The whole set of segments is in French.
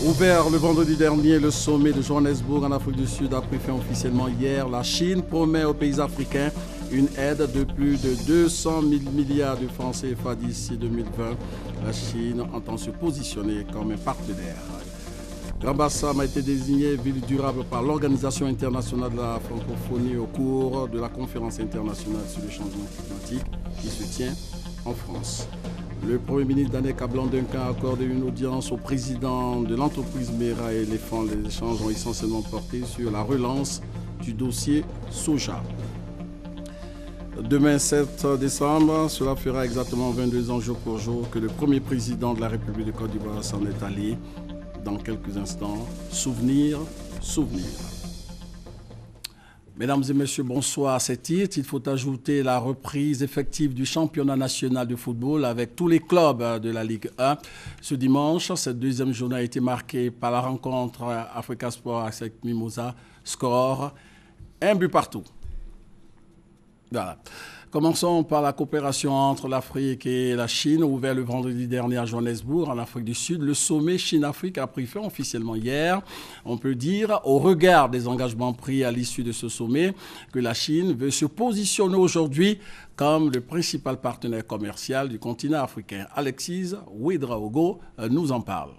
Ouvert le vendredi dernier, le sommet de Johannesburg en Afrique du Sud a pris fin officiellement hier. La Chine promet aux pays africains une aide de plus de 200 000 milliards de francs CFA d'ici 2020. La Chine entend se positionner comme un partenaire. Grand Bassam a été désigné ville durable par l'Organisation internationale de la francophonie au cours de la conférence internationale sur le changement climatique qui se tient en France. Le Premier ministre Danek Ablan-Duncan a accordé une audience au président de l'entreprise Mera et Éléphant. Les échanges ont essentiellement porté sur la relance du dossier soja. Demain 7 décembre, cela fera exactement 22 ans jour pour jour que le premier président de la République de Côte d'Ivoire s'en est allé. Dans quelques instants, souvenir. Mesdames et messieurs, bonsoir. À ces titres, il faut ajouter la reprise effective du championnat national de football avec tous les clubs de la Ligue 1. Ce dimanche, cette deuxième journée a été marquée par la rencontre Africa Sport avec Mimosa. Score, 1 but partout. Voilà. Commençons par la coopération entre l'Afrique et la Chine, ouvert le vendredi dernier à Johannesburg, en Afrique du Sud. Le sommet Chine-Afrique a pris fin officiellement hier. On peut dire, au regard des engagements pris à l'issue de ce sommet, que la Chine veut se positionner aujourd'hui comme le principal partenaire commercial du continent africain. Alexis Ouedraogo nous en parle.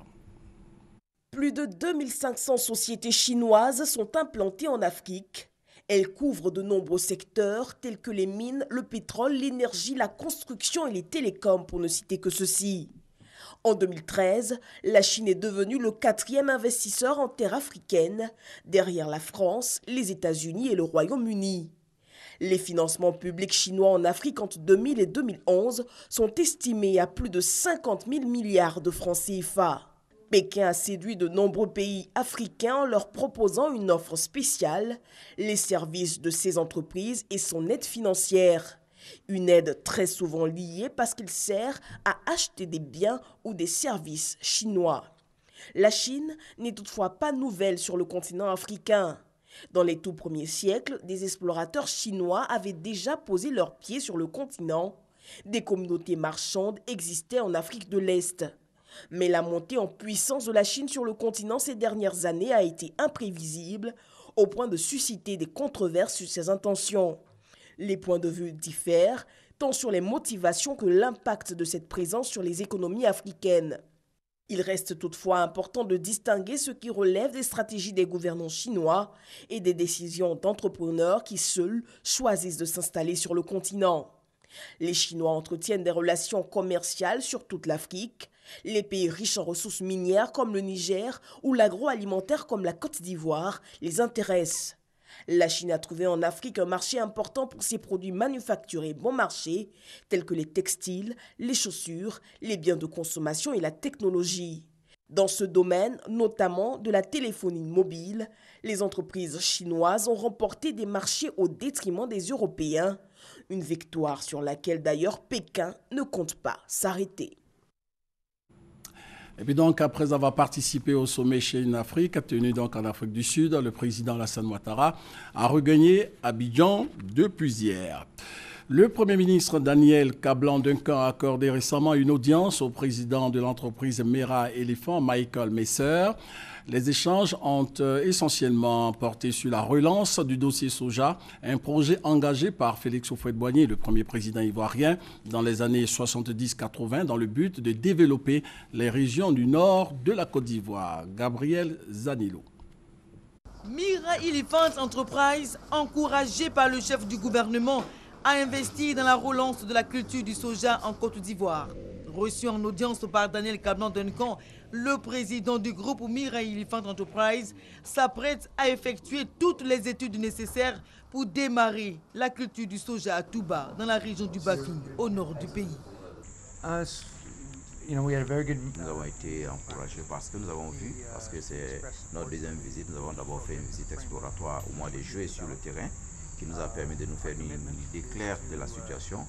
Plus de 2500 sociétés chinoises sont implantées en Afrique. Elles couvrent de nombreux secteurs tels que les mines, le pétrole, l'énergie, la construction et les télécoms, pour ne citer que ceux-ci. En 2013, la Chine est devenue le 4e investisseur en terre africaine, derrière la France, les États-Unis et le Royaume-Uni. Les financements publics chinois en Afrique entre 2000 et 2011 sont estimés à plus de 50 000 milliards de francs CFA. Pékin a séduit de nombreux pays africains en leur proposant une offre spéciale, les services de ces entreprises et son aide financière. Une aide très souvent liée parce qu'il sert à acheter des biens ou des services chinois. La Chine n'est toutefois pas nouvelle sur le continent africain. Dans les tout premiers siècles, des explorateurs chinois avaient déjà posé leurs pieds sur le continent. Des communautés marchandes existaient en Afrique de l'Est. Mais la montée en puissance de la Chine sur le continent ces dernières années a été imprévisible, au point de susciter des controverses sur ses intentions. Les points de vue diffèrent, tant sur les motivations que l'impact de cette présence sur les économies africaines. Il reste toutefois important de distinguer ce qui relève des stratégies des gouvernants chinois et des décisions d'entrepreneurs qui seuls choisissent de s'installer sur le continent. Les Chinois entretiennent des relations commerciales sur toute l'Afrique. Les pays riches en ressources minières comme le Niger ou l'agroalimentaire comme la Côte d'Ivoire les intéressent. La Chine a trouvé en Afrique un marché important pour ses produits manufacturés bon marché, tels que les textiles, les chaussures, les biens de consommation et la technologie. Dans ce domaine, notamment de la téléphonie mobile, les entreprises chinoises ont remporté des marchés au détriment des Européens. Une victoire sur laquelle d'ailleurs Pékin ne compte pas s'arrêter. Et puis donc, après avoir participé au sommet Chine-Afrique, tenu donc en Afrique du Sud, le président Alassane Ouattara a regagné Abidjan depuis hier. Le Premier ministre Daniel Kablan-Duncan a accordé récemment une audience au président de l'entreprise Mera Éléphant, Michael Messer. Les échanges ont essentiellement porté sur la relance du dossier soja, un projet engagé par Félix Houphouët-Boigny, le premier président ivoirien, dans les années 70-80, dans le but de développer les régions du nord de la Côte d'Ivoire. Gabriel Zanilo. Mera Elephant Enterprise, encouragé par le chef du gouvernement, a investi dans la relance de la culture du soja en Côte d'Ivoire. Reçu en audience par Daniel Kablan-Duncan, le président du groupe Mera Elephant Enterprise s'apprête à effectuer toutes les études nécessaires pour démarrer la culture du soja à Touba, dans la région du Bafoum, au nord du pays. Nous avons été encouragés parce que nous avons vu, parce que c'est notre deuxième visite, nous avons d'abord fait une visite exploratoire au mois de juillet sur le terrain, qui nous a permis de nous faire une idée claire de la situation.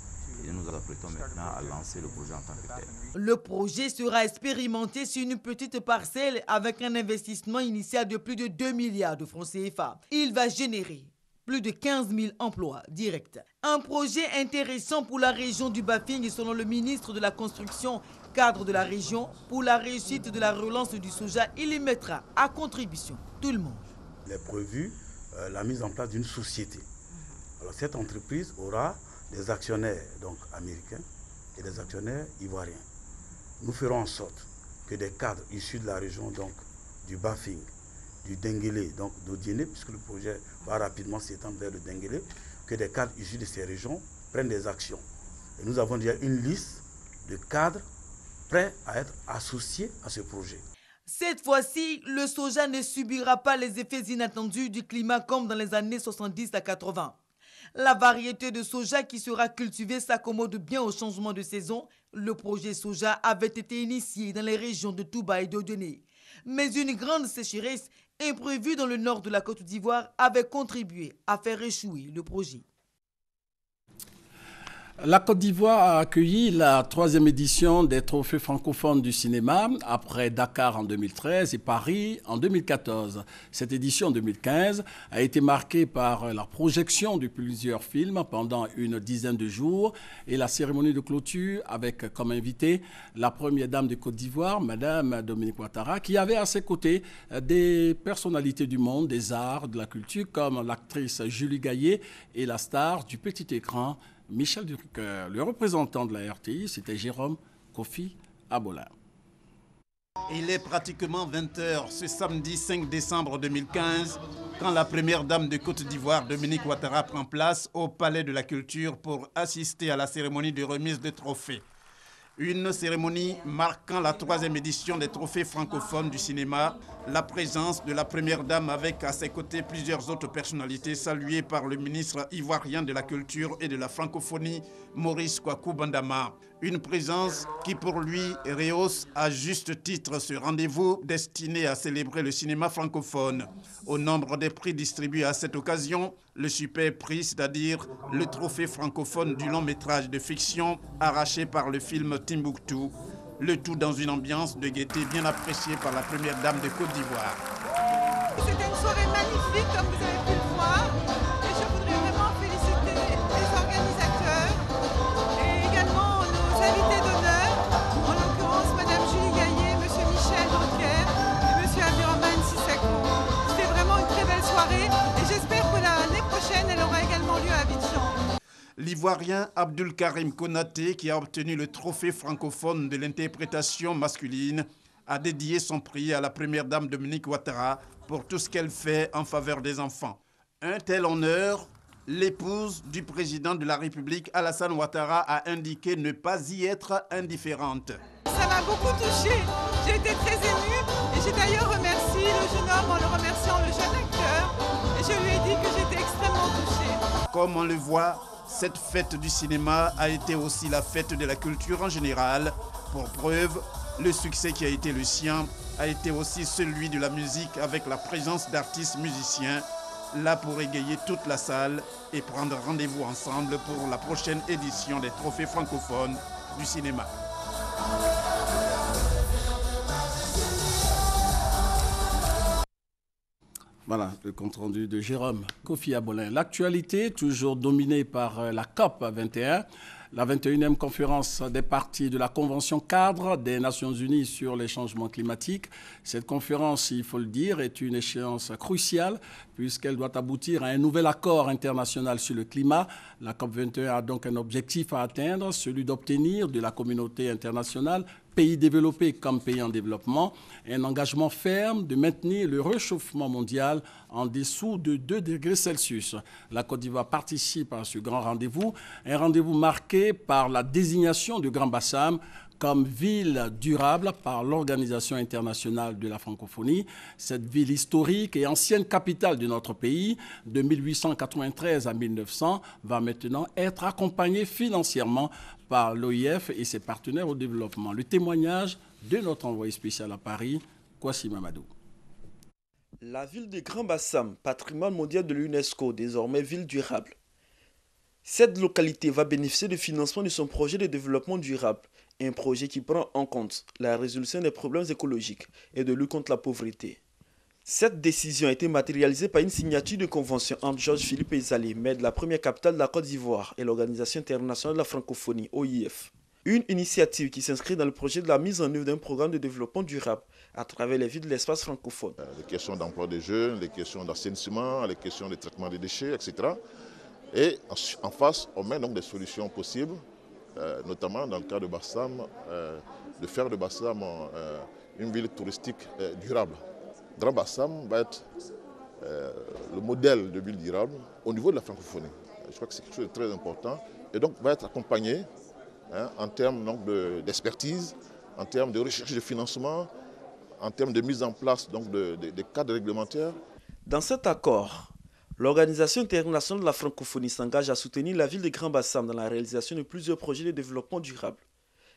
Et nous nous apprêtons maintenant à lancer le projet en tant que tel. Le projet sera expérimenté sur une petite parcelle avec un investissement initial de plus de 2 milliards de francs CFA. Il va générer plus de 15 000 emplois directs. Un projet intéressant pour la région du Bafing, selon le ministre de la Construction, cadre de la région. Pour la réussite de la relance du soja, il y mettra à contribution tout le monde. Il est prévu la mise en place d'une société. Alors cette entreprise aura des actionnaires donc américains et des actionnaires ivoiriens. Nous ferons en sorte que des cadres issus de la région donc du Bafing, du Denguélé, donc d'Odiéné, puisque le projet va rapidement s'étendre vers le Denguélé, que des cadres issus de ces régions prennent des actions. Et nous avons déjà une liste de cadres prêts à être associés à ce projet. Cette fois-ci, le soja ne subira pas les effets inattendus du climat comme dans les années 70 à 80. La variété de soja qui sera cultivée s'accommode bien au changement de saison. Le projet soja avait été initié dans les régions de Touba et d'Odiéné. Mais une grande sécheresse imprévue dans le nord de la Côte d'Ivoire avait contribué à faire échouer le projet. La Côte d'Ivoire a accueilli la 3e édition des Trophées francophones du cinéma après Dakar en 2013 et Paris en 2014. Cette édition 2015 a été marquée par la projection de plusieurs films pendant une dizaine de jours et la cérémonie de clôture avec comme invitée la première dame de Côte d'Ivoire, Madame Dominique Ouattara, qui avait à ses côtés des personnalités du monde, des arts, de la culture comme l'actrice Julie Gaillet et la star du petit écran Michel Drucker. Le représentant de la RTI, c'était Jérôme Kofi Abola. Il est pratiquement 20h ce samedi 5 décembre 2015 quand la première dame de Côte d'Ivoire, Dominique Ouattara, prend place au Palais de la Culture pour assister à la cérémonie de remise de trophées. Une cérémonie marquant la 3e édition des Trophées francophones du cinéma, la présence de la première dame avec à ses côtés plusieurs autres personnalités saluées par le ministre ivoirien de la Culture et de la Francophonie, Maurice Kwaku Bandama. Une présence qui pour lui rehausse à juste titre ce rendez-vous destiné à célébrer le cinéma francophone. Au nombre des prix distribués à cette occasion, le super prix, c'est-à-dire le trophée francophone du long métrage de fiction arraché par le film Timbuktu, le tout dans une ambiance de gaieté bien appréciée par la première dame de Côte d'Ivoire. C'était une soirée magnifique comme vous avez pu le voir et je voudrais vraiment féliciter les organisateurs et également nos invités d'honneur, en l'occurrence Madame Julie Gaillet, Monsieur Michel Drucker et Monsieur Abdurrahman Sissako. C'était vraiment une très belle soirée et j'espère que l'année prochaine elle aura également lieu à Abidjan. L'Ivoirien Abdul Karim Konaté, qui a obtenu le trophée francophone de l'interprétation masculine, a dédié son prix à la première dame Dominique Ouattara pour tout ce qu'elle fait en faveur des enfants. Un tel honneur, l'épouse du président de la République, Alassane Ouattara, a indiqué ne pas y être indifférente. Ça m'a beaucoup touchée, j'ai été très émue et j'ai d'ailleurs remercié le jeune homme en le remerciant le jeune acteur et je lui ai dit que j'étais extrêmement touchée. Comme on le voit, cette fête du cinéma a été aussi la fête de la culture en général. Pour preuve, le succès qui a été le sien a été aussi celui de la musique avec la présence d'artistes musiciens, là pour égayer toute la salle et prendre rendez-vous ensemble pour la prochaine édition des Trophées francophones du cinéma. Voilà le compte-rendu de Jérôme Kofi Abola. L'actualité, toujours dominée par la COP 21, la 21e conférence des parties de la Convention cadre des Nations Unies sur les changements climatiques. Cette conférence, il faut le dire, est une échéance cruciale puisqu'elle doit aboutir à un nouvel accord international sur le climat. La COP 21 a donc un objectif à atteindre, celui d'obtenir de la communauté internationale, pays développés comme pays en développement, un engagement ferme de maintenir le réchauffement mondial en dessous de 2 degrés Celsius. La Côte d'Ivoire participe à ce grand rendez-vous, un rendez-vous marqué par la désignation du Grand Bassam comme ville durable par l'Organisation internationale de la francophonie. Cette ville historique et ancienne capitale de notre pays, de 1893 à 1900, va maintenant être accompagnée financièrement par l'OIF et ses partenaires au développement. Le témoignage de notre envoyé spécial à Paris, Kwasi Mamadou. La ville de Grand Bassam, patrimoine mondial de l'UNESCO, désormais ville durable. Cette localité va bénéficier du financement de son projet de développement durable, un projet qui prend en compte la résolution des problèmes écologiques et de lutte contre la pauvreté. Cette décision a été matérialisée par une signature de convention entre Georges Philippe Ezali, maire de la première capitale de la Côte d'Ivoire, et l'Organisation internationale de la francophonie, OIF. Une initiative qui s'inscrit dans le projet de la mise en œuvre d'un programme de développement durable à travers les villes de l'espace francophone. Les questions d'emploi des jeunes, les questions d'assainissement, les questions de traitement des déchets, etc. Et en face, on met donc des solutions possibles, notamment dans le cas de Bassam, de faire de Bassam une ville touristique durable. Grand Bassam va être le modèle de ville durable au niveau de la francophonie. Je crois que c'est quelque chose de très important et donc va être accompagné en termes d'expertise, en termes de recherche de financement, en termes de mise en place de cadres réglementaires. Dans cet accord, l'Organisation internationale de la francophonie s'engage à soutenir la ville de Grand Bassam dans la réalisation de plusieurs projets de développement durable.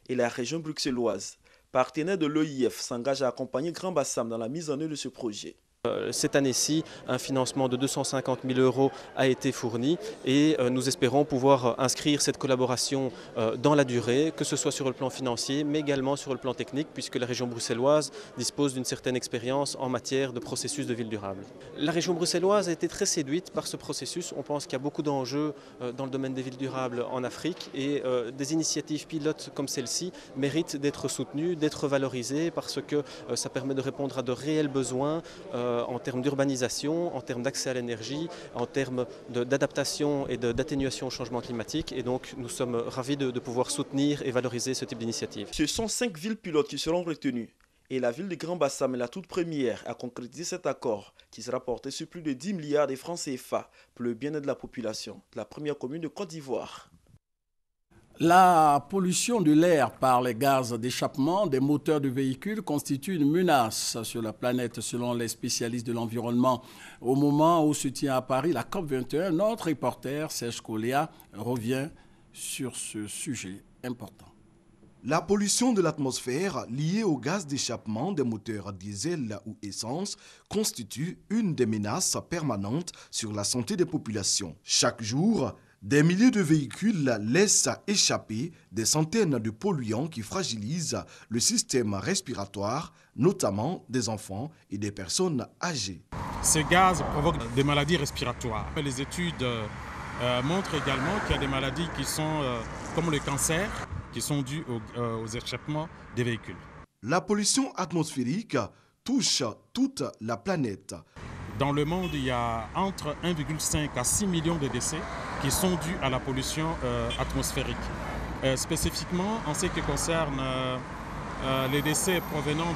Et la région bruxelloise, partenaire de l'OIF, s'engage à accompagner Grand Bassam dans la mise en œuvre de ce projet. Cette année-ci, un financement de 250 000 € a été fourni et nous espérons pouvoir inscrire cette collaboration dans la durée, que ce soit sur le plan financier, mais également sur le plan technique, puisque la région bruxelloise dispose d'une certaine expérience en matière de processus de ville durable. La région bruxelloise a été très séduite par ce processus. On pense qu'il y a beaucoup d'enjeux dans le domaine des villes durables en Afrique et des initiatives pilotes comme celle-ci méritent d'être soutenues, d'être valorisées, parce que ça permet de répondre à de réels besoins en termes d'urbanisation, en termes d'accès à l'énergie, en termes d'adaptation et d'atténuation au changement climatique. Et donc nous sommes ravis de pouvoir soutenir et valoriser ce type d'initiative. Ce sont 5 villes pilotes qui seront retenues. Et la ville de Grand Bassam est la toute première à concrétiser cet accord qui sera porté sur plus de 10 milliards de francs CFA pour le bien-être de la population de la première commune de Côte d'Ivoire. La pollution de l'air par les gaz d'échappement des moteurs de véhicules constitue une menace sur la planète selon les spécialistes de l'environnement. Au moment où se tient à Paris la COP21, notre reporter Serge Kolia revient sur ce sujet important. La pollution de l'atmosphère liée aux gaz d'échappement des moteurs diesel ou essence constitue une des menaces permanentes sur la santé des populations. Chaque jour, des milliers de véhicules laissent échapper des centaines de polluants qui fragilisent le système respiratoire, notamment des enfants et des personnes âgées. Ces gaz provoquent des maladies respiratoires. Les études montrent également qu'il y a des maladies qui sont comme le cancer, qui sont dues aux échappements des véhicules. La pollution atmosphérique touche toute la planète. Dans le monde, il y a entre 1,5 à 6 millions de décès qui sont dus à la pollution atmosphérique. Spécifiquement, en ce qui concerne les décès provenant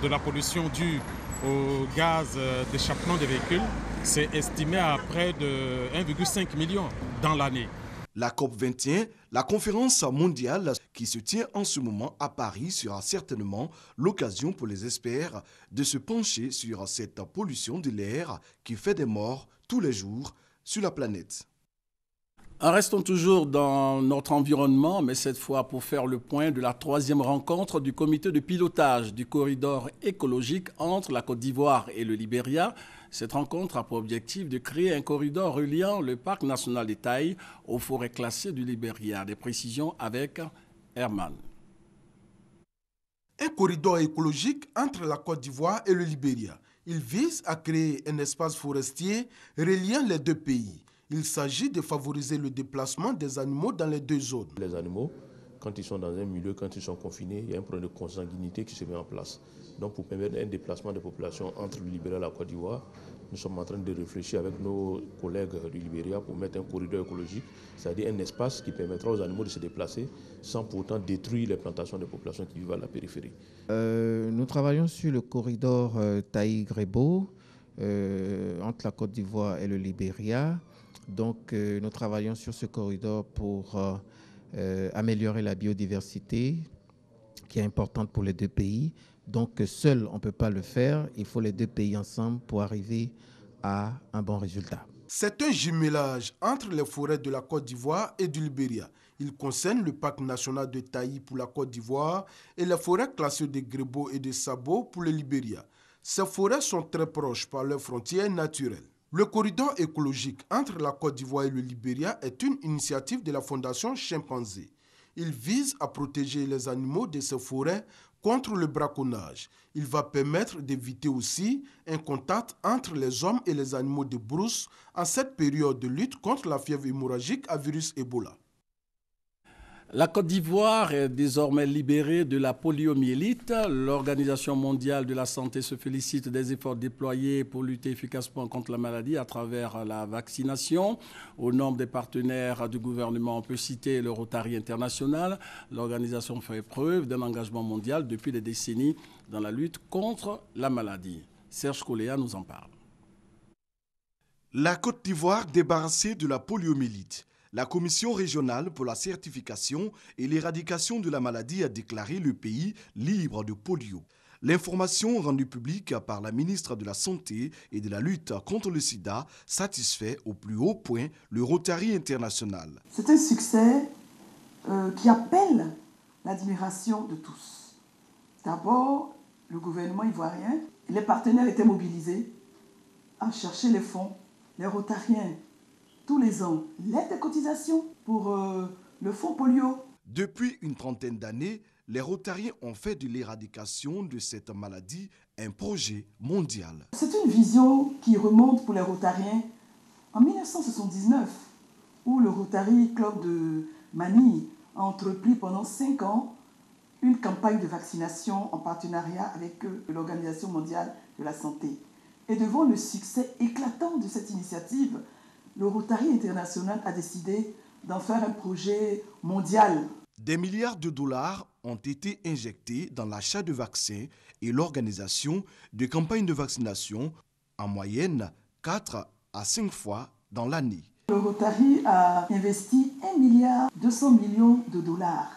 de la pollution due au gaz d'échappement des véhicules, c'est estimé à près de 1,5 million dans l'année. La COP21, la conférence mondiale qui se tient en ce moment à Paris, sera certainement l'occasion pour les experts de se pencher sur cette pollution de l'air qui fait des morts tous les jours sur la planète. Restons toujours dans notre environnement, mais cette fois pour faire le point de la 3e rencontre du comité de pilotage du corridor écologique entre la Côte d'Ivoire et le Libéria. Cette rencontre a pour objectif de créer un corridor reliant le parc national des Tailles aux forêts classées du Libéria. Des précisions avec Herman. Un corridor écologique entre la Côte d'Ivoire et le Libéria. Il vise à créer un espace forestier reliant les deux pays. Il s'agit de favoriser le déplacement des animaux dans les deux zones. Les animaux, quand ils sont dans un milieu, quand ils sont confinés, il y a un problème de consanguinité qui se met en place. Donc pour permettre un déplacement des populations entre le Libéria et la Côte d'Ivoire, nous sommes en train de réfléchir avec nos collègues du Libéria pour mettre un corridor écologique, c'est-à-dire un espace qui permettra aux animaux de se déplacer sans pourtant détruire les plantations des populations qui vivent à la périphérie. Nous travaillons sur le corridor Taï-Grebo entre la Côte d'Ivoire et le Libéria. Donc nous travaillons sur ce corridor pour améliorer la biodiversité qui est importante pour les deux pays. Donc seul on ne peut pas le faire, il faut les deux pays ensemble pour arriver à un bon résultat. C'est un jumelage entre les forêts de la Côte d'Ivoire et du Libéria. Il concerne le parc national de Taï pour la Côte d'Ivoire et les forêts classées de Grebo et de Sabo pour le Libéria. Ces forêts sont très proches par leurs frontières naturelles. Le corridor écologique entre la Côte d'Ivoire et le Libéria est une initiative de la Fondation Chimpanzé. Il vise à protéger les animaux de ces forêts contre le braconnage. Il va permettre d'éviter aussi un contact entre les hommes et les animaux de brousse en cette période de lutte contre la fièvre hémorragique à virus Ebola. La Côte d'Ivoire est désormais libérée de la poliomyélite. L'Organisation mondiale de la santé se félicite des efforts déployés pour lutter efficacement contre la maladie à travers la vaccination. Au nombre des partenaires du gouvernement, on peut citer le Rotary International. L'organisation fait preuve d'un engagement mondial depuis des décennies dans la lutte contre la maladie. Serge Coléa nous en parle. La Côte d'Ivoire débarrassée de la poliomyélite. La Commission régionale pour la certification et l'éradication de la maladie a déclaré le pays libre de polio. L'information rendue publique par la ministre de la Santé et de la lutte contre le sida satisfait au plus haut point le Rotary International. C'est un succès qui appelle l'admiration de tous. D'abord, le gouvernement ivoirien, les partenaires étaient mobilisés à chercher les fonds, les Rotariens. Tous les ans, l'aide des cotisations pour le fonds polio. Depuis une trentaine d'années, les Rotariens ont fait de l'éradication de cette maladie un projet mondial. C'est une vision qui remonte pour les Rotariens en 1979, où le Rotary Club de Manille a entrepris pendant 5 ans une campagne de vaccination en partenariat avec l'Organisation mondiale de la santé. Et devant le succès éclatant de cette initiative, le Rotary International a décidé d'en faire un projet mondial. Des milliards de dollars ont été injectés dans l'achat de vaccins et l'organisation de campagnes de vaccination, en moyenne 4 à 5 fois dans l'année. Le Rotary a investi 1,2 milliard de dollars.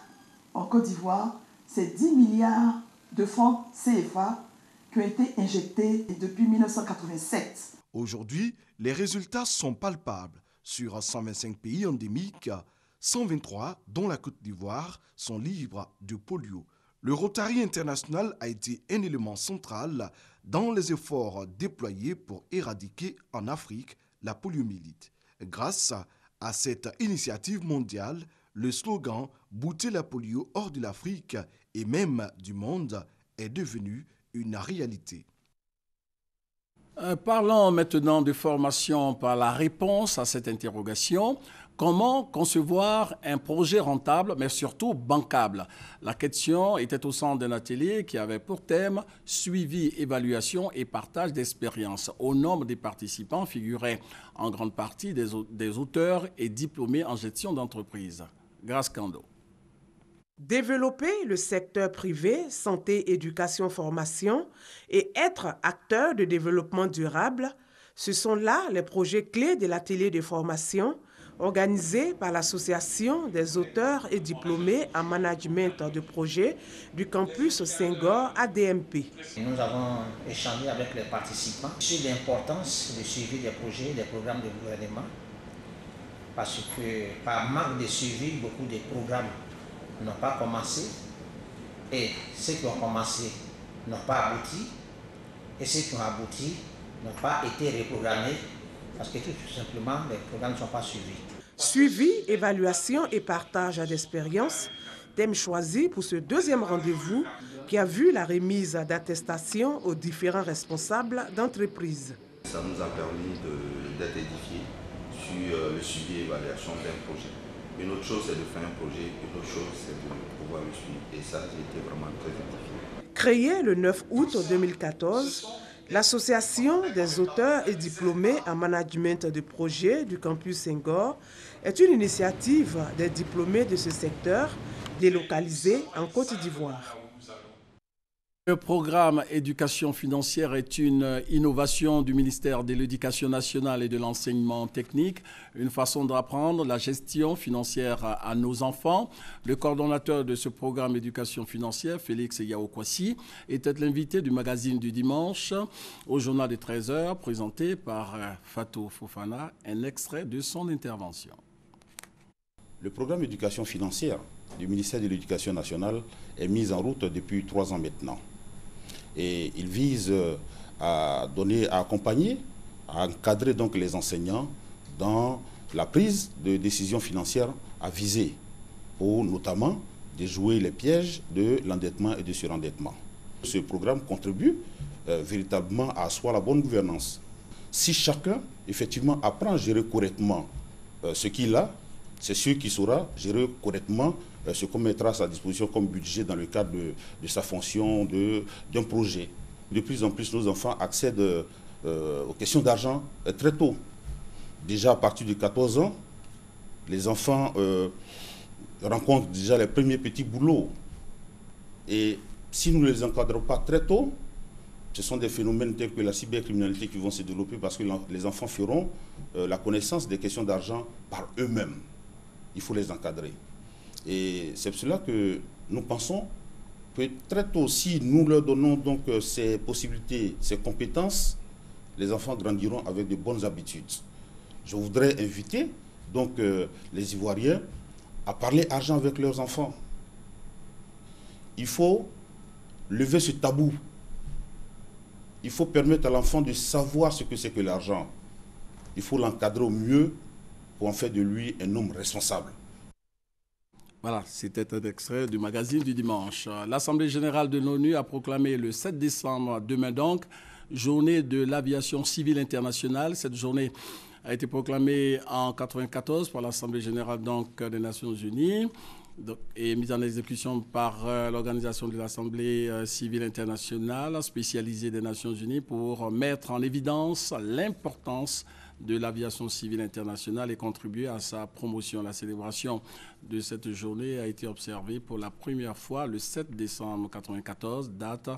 En Côte d'Ivoire, c'est 10 milliards de francs CFA qui ont été injectés depuis 1987. Aujourd'hui, les résultats sont palpables. Sur 125 pays endémiques, 123, dont la Côte d'Ivoire, sont libres de polio. Le Rotary International a été un élément central dans les efforts déployés pour éradiquer en Afrique la poliomyélite. Grâce à cette initiative mondiale, le slogan « Bouter la polio hors de l'Afrique et même du monde » est devenu une réalité. Parlons maintenant de formation par la réponse à cette interrogation. Comment concevoir un projet rentable, mais surtout bancable? La question était au centre d'un atelier qui avait pour thème « Suivi, évaluation et partage d'expériences ». Au nombre des participants figuraient en grande partie des auteurs et diplômés en gestion d'entreprise. Grace Kando. Développer le secteur privé, santé, éducation, formation et être acteur de développement durable, ce sont là les projets clés de l'atelier de formation organisé par l'Association des auteurs et diplômés en management de projets du campus Senghor ADMP. Nous avons échangé avec les participants sur l'importance du suivi des projets et des programmes de gouvernement parce que par manque de suivi, beaucoup de programmes n'ont pas commencé et ceux qui ont commencé n'ont pas abouti et ceux qui ont abouti n'ont pas été reprogrammés parce que tout simplement les programmes ne sont pas suivis. Suivi, évaluation et partage d'expériences, thème choisi pour ce deuxième rendez-vous qui a vu la remise d'attestations aux différents responsables d'entreprise. Ça nous a permis d'être édifiés sur le suivi et évaluation d'un projet. Une autre chose, c'est de faire un projet, une autre chose, c'est de pouvoir le suivre. Et ça, j'ai été vraiment très édifié. Créée le 9 août 2014, l'Association des auteurs et diplômés en management de projets du campus Senghor est une initiative des diplômés de ce secteur délocalisés en Côte d'Ivoire. Le programme éducation financière est une innovation du ministère de l'Éducation nationale et de l'enseignement technique, une façon d'apprendre la gestion financière à nos enfants. Le coordonnateur de ce programme éducation financière, Félix Yaokwasi, était l'invité du magazine du dimanche au journal de 13h, présenté par Fatou Fofana, un extrait de son intervention. Le programme éducation financière du ministère de l'Éducation nationale est mis en route depuis 3 ans maintenant. Et il vise à accompagner, à encadrer donc les enseignants dans la prise de décisions financières avisées pour notamment déjouer les pièges de l'endettement et du surendettement. Ce programme contribue véritablement à asseoir la bonne gouvernance. Si chacun, effectivement, apprend à gérer correctement ce qu'il a, c'est sûr qu'il saura gérer correctement ce qu'on mettra à sa disposition comme budget dans le cadre de sa fonction, d'un projet. De plus en plus, nos enfants accèdent aux questions d'argent très tôt. Déjà à partir de 14 ans, les enfants rencontrent déjà les premiers petits boulots. Et si nous ne les encadrons pas très tôt, ce sont des phénomènes tels que la cybercriminalité qui vont se développer parce que les enfants feront la connaissance des questions d'argent par eux-mêmes. Il faut les encadrer. Et c'est pour cela que nous pensons que très tôt, si nous leur donnons donc ces possibilités, ces compétences, les enfants grandiront avec de bonnes habitudes. Je voudrais inviter donc les Ivoiriens à parler argent avec leurs enfants. Il faut lever ce tabou. Il faut permettre à l'enfant de savoir ce que c'est que l'argent. Il faut l'encadrer au mieux pour en faire de lui un homme responsable. Voilà, c'était un extrait du magazine du dimanche. L'Assemblée générale de l'ONU a proclamé le 7 décembre, demain donc, journée de l'aviation civile internationale. Cette journée a été proclamée en 1994 par l'Assemblée générale donc, des Nations Unies et mise en exécution par l'Organisation de l'Assemblée civile internationale spécialisée des Nations Unies pour mettre en évidence l'importance de l'aviation civile internationale et contribuer à sa promotion. La célébration de cette journée a été observée pour la première fois le 7 décembre 1994, date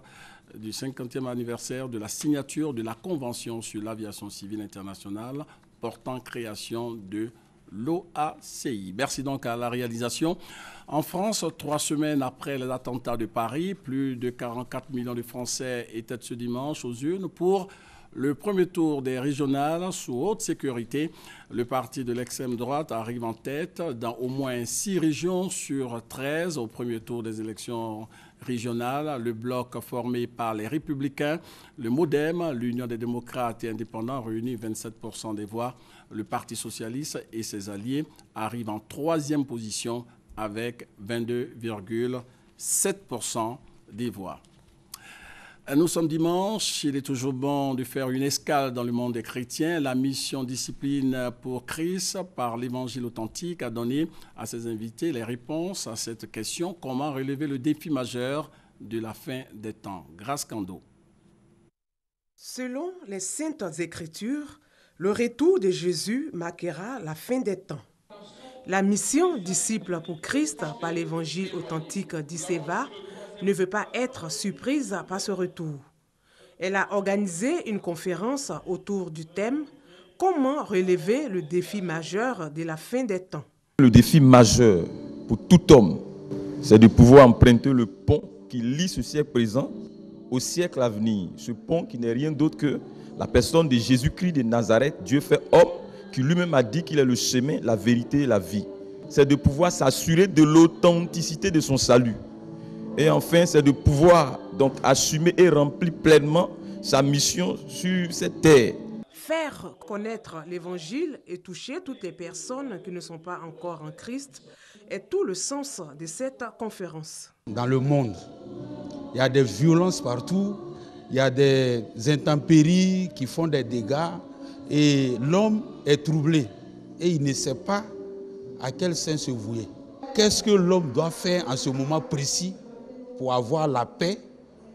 du 50e anniversaire de la signature de la Convention sur l'aviation civile internationale portant création de l'OACI. Merci donc à la réalisation. En France, 3 semaines après les attentats de Paris, plus de 44 millions de Français étaient ce dimanche aux urnes pour le premier tour des régionales sous haute sécurité. Le parti de l'extrême droite arrive en tête dans au moins 6 régions sur 13 au premier tour des élections régionales. Le bloc formé par les Républicains, le MoDem, l'Union des démocrates et indépendants réunit 27% des voix. Le Parti socialiste et ses alliés arrivent en 3e position avec 22,7% des voix. Nous sommes dimanche, il est toujours bon de faire une escale dans le monde des chrétiens. La mission Discipline pour Christ par l'Évangile authentique a donné à ses invités les réponses à cette question: comment relever le défi majeur de la fin des temps? Grâce Kando. Selon les Saintes Écritures, le retour de Jésus marquera la fin des temps. La mission Disciples pour Christ par l'Évangile authentique d'Iseva ne veut pas être surprise par ce retour. Elle a organisé une conférence autour du thème « Comment relever le défi majeur de la fin des temps ». Le défi majeur pour tout homme, c'est de pouvoir emprunter le pont qui lie ce siècle présent au siècle à venir. Ce pont qui n'est rien d'autre que la personne de Jésus-Christ de Nazareth, Dieu fait homme, qui lui-même a dit qu'il est le chemin, la vérité et la vie. C'est de pouvoir s'assurer de l'authenticité de son salut. Et enfin, c'est de pouvoir donc assumer et remplir pleinement sa mission sur cette terre. Faire connaître l'Évangile et toucher toutes les personnes qui ne sont pas encore en Christ est tout le sens de cette conférence. Dans le monde, il y a des violences partout, il y a des intempéries qui font des dégâts et l'homme est troublé et il ne sait pas à quel sein se vouer. Qu'est-ce que l'homme doit faire en ce moment précis pour avoir la paix,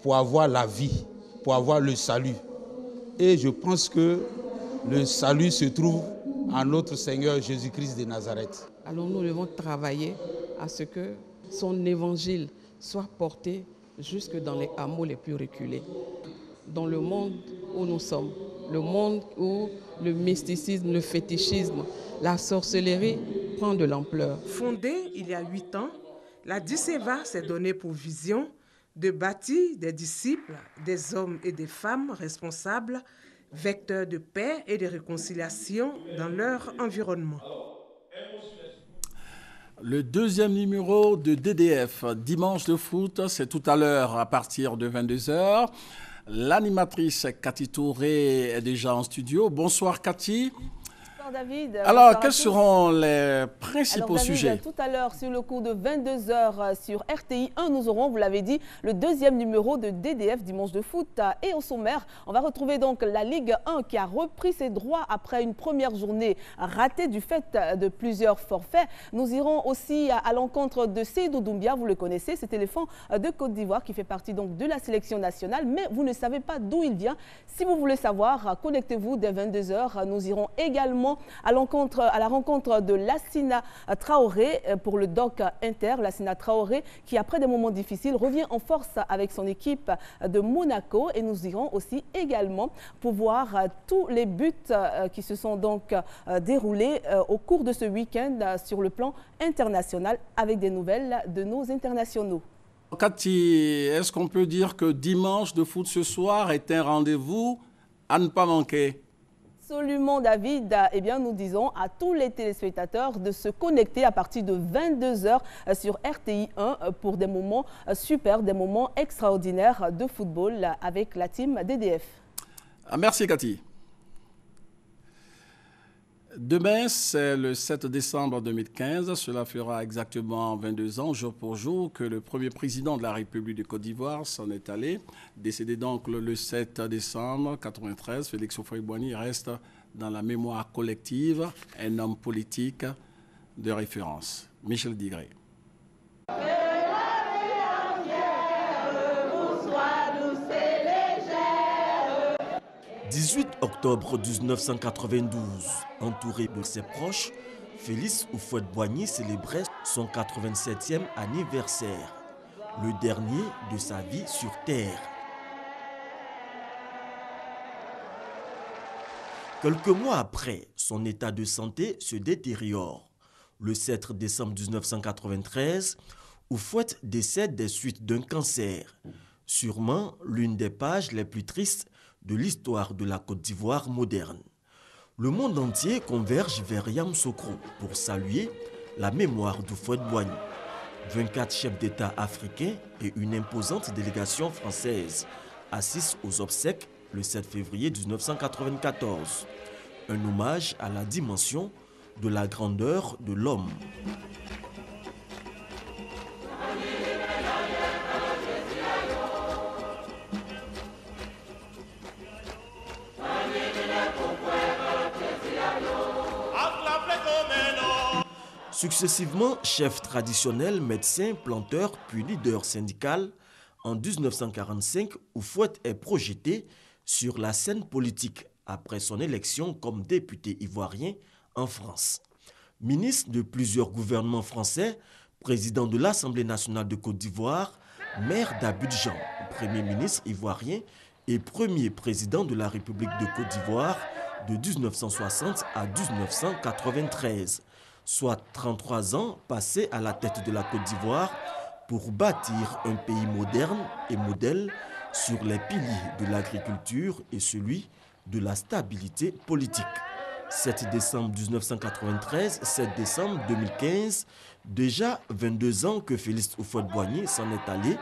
pour avoir la vie, pour avoir le salut? Et je pense que le salut se trouve en notre Seigneur Jésus-Christ de Nazareth. Alors nous devons travailler à ce que son évangile soit porté jusque dans les hameaux les plus reculés. Dans le monde où nous sommes, le monde où le mysticisme, le fétichisme, la sorcellerie prend de l'ampleur. Fondée il y a 8 ans, la DICEVA s'est donnée pour vision de bâtir des disciples, des hommes et des femmes responsables, vecteurs de paix et de réconciliation dans leur environnement. Le 2e numéro de DDF, Dimanche de foot, c'est tout à l'heure à partir de 22h. L'animatrice Cathy Touré est déjà en studio. Bonsoir Cathy. Bonsoir David. Alors, Bonsoir quels seront les principaux sujets? Tout à l'heure, sur le coup de 22 h sur RTI 1, nous aurons, vous l'avez dit, le deuxième numéro de DDF Dimanche de foot. Et au sommaire, on va retrouver donc la Ligue 1 qui a repris ses droits après une première journée ratée du fait de plusieurs forfaits. Nous irons aussi à l'encontre de Seydou Doumbia, vous le connaissez, cet éléphant de Côte d'Ivoire qui fait partie donc de la sélection nationale, mais vous ne savez pas d'où il vient. Si vous voulez savoir, connectez-vous dès 22 h. Nous irons également à la rencontre de Lassina Traoré pour le DOC Inter. Lassina Traoré qui, après des moments difficiles, revient en force avec son équipe de Monaco. Et nous irons aussi également pour voir tous les buts qui se sont donc déroulés au cours de ce week-end sur le plan international avec des nouvelles de nos internationaux. Cathy, est-ce qu'on peut dire que dimanche de foot ce soir est un rendez-vous à ne pas manquer? Absolument, David. Eh bien, nous disons à tous les téléspectateurs de se connecter à partir de 22 h sur RTI 1 pour des moments super, des moments extraordinaires de football avec la team DDF. Merci, Cathy. Demain, c'est le 7 décembre 2015. Cela fera exactement 22 ans, jour pour jour, que le premier président de la République de Côte d'Ivoire s'en est allé. Décédé donc le 7 décembre 1993, Félix Houphouët-Boigny reste dans la mémoire collective un homme politique de référence. Michel Digré. 18 octobre 1992, entouré de ses proches, Félix Houphouët-Boigny célébrait son 87e anniversaire, le dernier de sa vie sur Terre. Quelques mois après, son état de santé se détériore. Le 7 décembre 1993, Houphouët décède des suites d'un cancer. Sûrement l'une des pages les plus tristes de l'histoire de la Côte d'Ivoire moderne. Le monde entier converge vers Yamoussoukro pour saluer la mémoire d'Houphouët-Boigny. 24 chefs d'État africains et une imposante délégation française assistent aux obsèques le 7 février 1994. Un hommage à la dimension de la grandeur de l'homme. Successivement chef traditionnel, médecin, planteur, puis leader syndical, en 1945, Houphouët est projeté sur la scène politique après son élection comme député ivoirien en France. Ministre de plusieurs gouvernements français, président de l'Assemblée nationale de Côte d'Ivoire, maire d'Abidjan, premier ministre ivoirien et premier président de la République de Côte d'Ivoire de 1960 à 1993. Soit 33 ans passés à la tête de la Côte d'Ivoire pour bâtir un pays moderne et modèle sur les piliers de l'agriculture et celui de la stabilité politique. 7 décembre 1993, 7 décembre 2015, déjà 22 ans que Félix Houphouët-Boigny s'en est allé,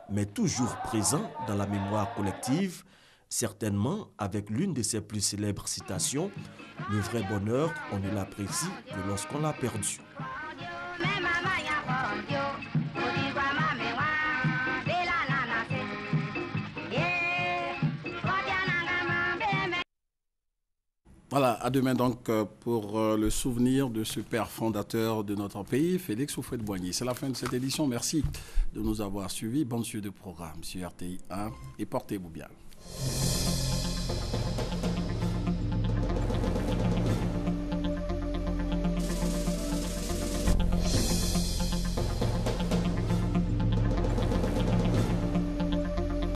mais toujours présent dans la mémoire collective, certainement avec l'une de ses plus célèbres citations, « Le vrai bonheur, on ne l'apprécie que lorsqu'on l'a perdu ». Voilà, à demain donc pour le souvenir de ce père fondateur de notre pays, Félix Houphouët-Boigny. C'est la fin de cette édition. Merci de nous avoir suivis. Bonne suite de programme sur RTI 1 et portez-vous bien.